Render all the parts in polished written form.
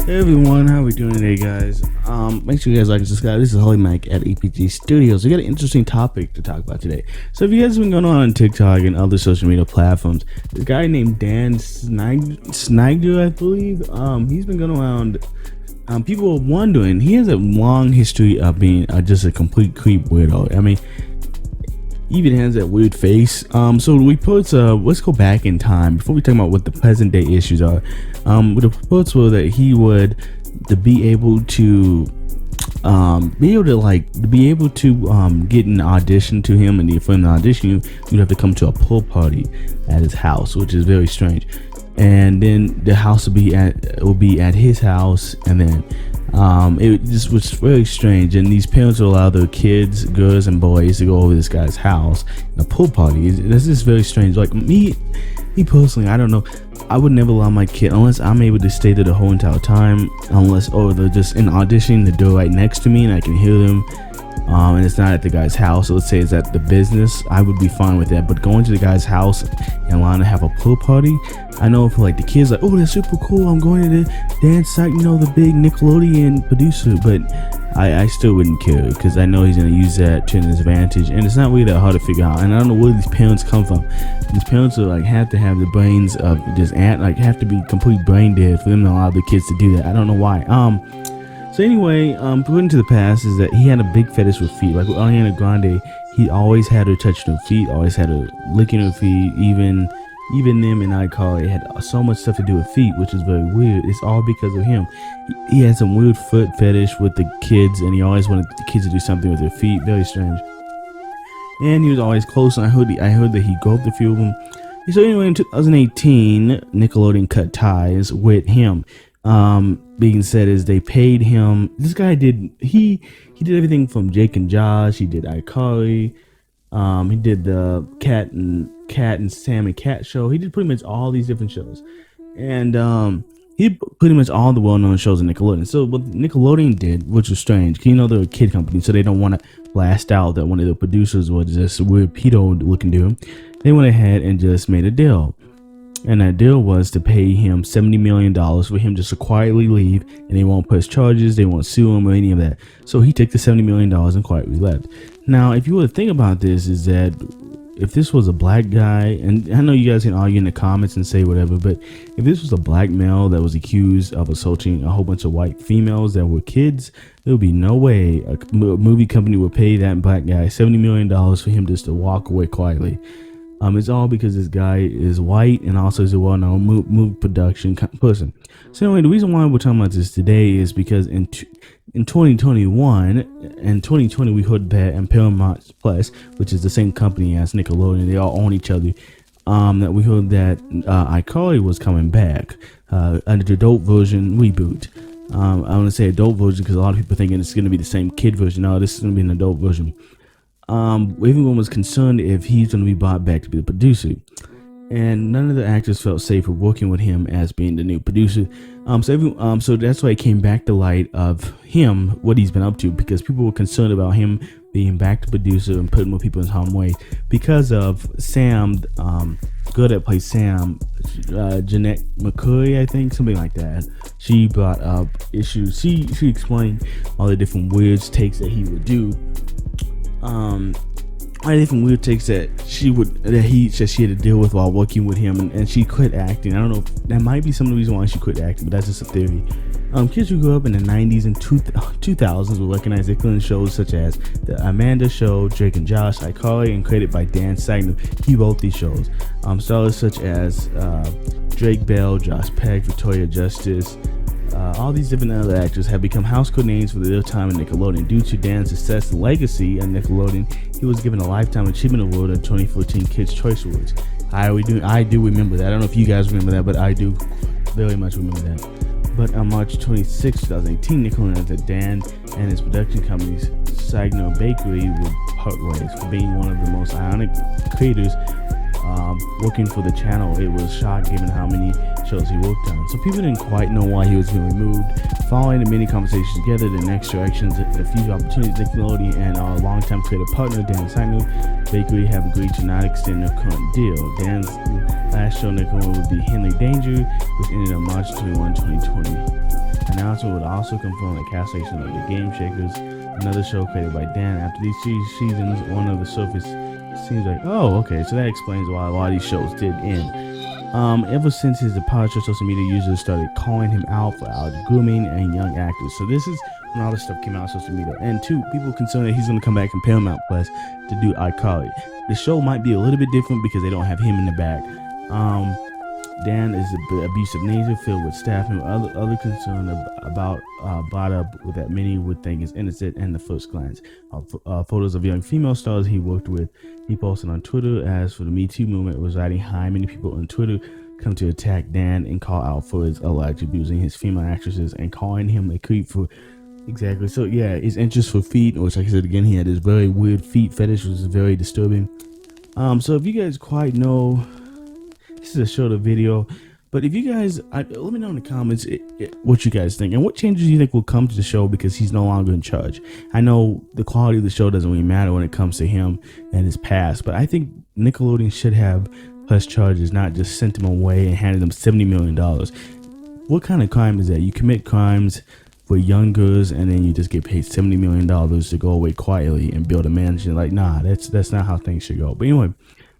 Hey everyone, how we doing today, guys? Make sure you guys like and subscribe. This is Holy Mike at EPG Studios. We got an interesting topic to talk about today. So if you guys have been going on TikTok and other social media platforms, this guy named Dan Schneider, I believe, he's been going around. People are wondering, he has a long history of being just a complete creep weirdo. I mean, even has that weird face. So we put let's go back in time before we talk about what the present day issues are. The reports were that he would be able to get an audition to him, and for an audition you'd have to come to a pool party at his house, which is very strange. And then the house will be at his house, and then it just was very strange. And these parents will allow their kids, girls and boys, to go over this guy's house in a pool party. This is very strange. Like me personally, I don't know. I would never allow my kid unless I'm able to stay there the whole entire time. They're just in auditioning, the door right next to me, and I can hear them. And it's not at the guy's house. So let's say it's at the business, I would be fine with that. But going to the guy's house and allowing to have a pool party, I know for like the kids, like, oh, that's super cool, I'm going to the dance site, the big Nickelodeon producer. But I still wouldn't care, because I know he's going to use that to his advantage, and it's not really that hard to figure out. And I don't know where these parents come from. These parents are have to have the brains of have to be complete brain dead for them to allow the kids to do that. I don't know why. So anyway, according to the past, is that he had a big fetish with feet. Like with Ariana Grande, he always had her touching her feet, always had her licking her feet. Even them and 𝗟𝗶𝗸𝗲 had so much stuff to do with feet, which is very weird. It's all because of him. He had some weird foot fetish with the kids, and he always wanted the kids to do something with their feet. Very strange. And he was always close, and I heard that he groped a few of them. So anyway, in 2018, Nickelodeon cut ties with him. Being said is they paid him. This guy did did everything from Jake and Josh. He did iCarly. He did the Cat and Sam and Cat show. He did pretty much all these different shows, and he did pretty much all the well-known shows in Nickelodeon. So what Nickelodeon did, which was strange, they're a kid company, so they don't want to blast out that one of the producers was just weird pedo-looking dude. They went ahead and just made a deal. And that deal was to pay him $70 million for him just to quietly leave, and they won't press charges, they won't sue him or any of that. So he took the $70 million and quietly left. Now, if you were to think about this, is that if this was a black guy, and I know you guys can argue in the comments and say whatever, but if this was a black male that was accused of assaulting a whole bunch of white females that were kids, there would be no way a movie company would pay that black guy $70 million for him just to walk away quietly. It's all because this guy is white and also is a well-known movie production person. So anyway, the reason why we're talking about this today is because in 2021 and 2020 we heard that, and Paramount Plus, which is the same company as Nickelodeon, they all own each other, that we heard that iCarly was coming back under the adult version reboot. I want to say adult version because a lot of people thinking it's going to be the same kid version. No, this is going to be an adult version. Everyone was concerned if he's going to be brought back to be the producer, and none of the actors felt safe with working with him as being the new producer. So that's why it came back to light of him, what he's been up to, because people were concerned about him being back to producer and putting more people in harm's way because of Sam, girl that plays Sam, Jeanette McCurry, I think, something like that. She brought up issues. She explained all the different weird takes that he would do. All the different weird takes that she had to deal with while working with him, and she quit acting. I don't know if that might be some of the reason why she quit acting, but that's just a theory. Kids who grew up in the 90s and 2000s will recognize Nickelodeon shows such as The Amanda Show, Drake and Josh, iCarly, and created by Dan Schneider. He wrote these shows. Stars such as Drake Bell, Josh Peck, Victoria Justice, all these different other actors have become household names for their time in Nickelodeon. Due to Dan's success and legacy at Nickelodeon, he was given a Lifetime Achievement Award at 2014 Kids' Choice Awards. I do remember that. I don't know if you guys remember that, but I do very much remember that. But on March 26, 2018, Nickelodeon announced that Dan and his production companies, 𝗟𝗶𝗸𝗲𝗲, would part ways for being one of the most iconic creators working for the channel. It was shocked given how many shows he worked on. So people didn't quite know why he was being removed. Following the many conversations together, the next directions, the future opportunities, Nickelodeon and our longtime creative partner, Dan Schneider, Bakery, have agreed to not extend their current deal. Dan's last show, Nickelodeon, would be Henley Danger, which ended on March 21, 2020. Announcement would also confirm the cancellation of The Game Shakers, another show created by Dan. After these 3 seasons, one of the surface seems like, oh, okay, so that explains why a lot of these shows did end. Ever since his departure, social media users started calling him out for grooming and young actors. So this is when all this stuff came out on social media. And 2, people concerned that he's going to come back in Paramount Plus to do iCarly. The show might be a little bit different because they don't have him in the back. Dan is an abusive nature filled with staff and other concern about brought up that many would think is innocent in the first glance. Photos of young female stars he worked with, he posted on Twitter. As for the Me Too movement was riding high, many people on Twitter come to attack Dan and call out for his alleged abusing his female actresses and calling him a creep for exactly. So yeah, his interest for feet, which like I said again, he had this very weird feet fetish, which is very disturbing. So if you guys quite know, this is a shorter video, but if you guys, let me know in the comments what you guys think and what changes you think will come to the show because he's no longer in charge. I know the quality of the show doesn't really matter when it comes to him and his past, but I think Nickelodeon should have pressed charges, not just sent him away and handed him $70 million. What kind of crime is that? You commit crimes for young girls and then you just get paid $70 million to go away quietly and build a mansion. Like, nah, that's not how things should go. But anyway,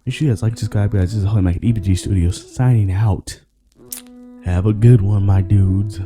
make sure you guys like, subscribe, guys. This is 𝗟𝗶𝗸𝗲 at EPG Studios signing out. Have a good one, my dudes.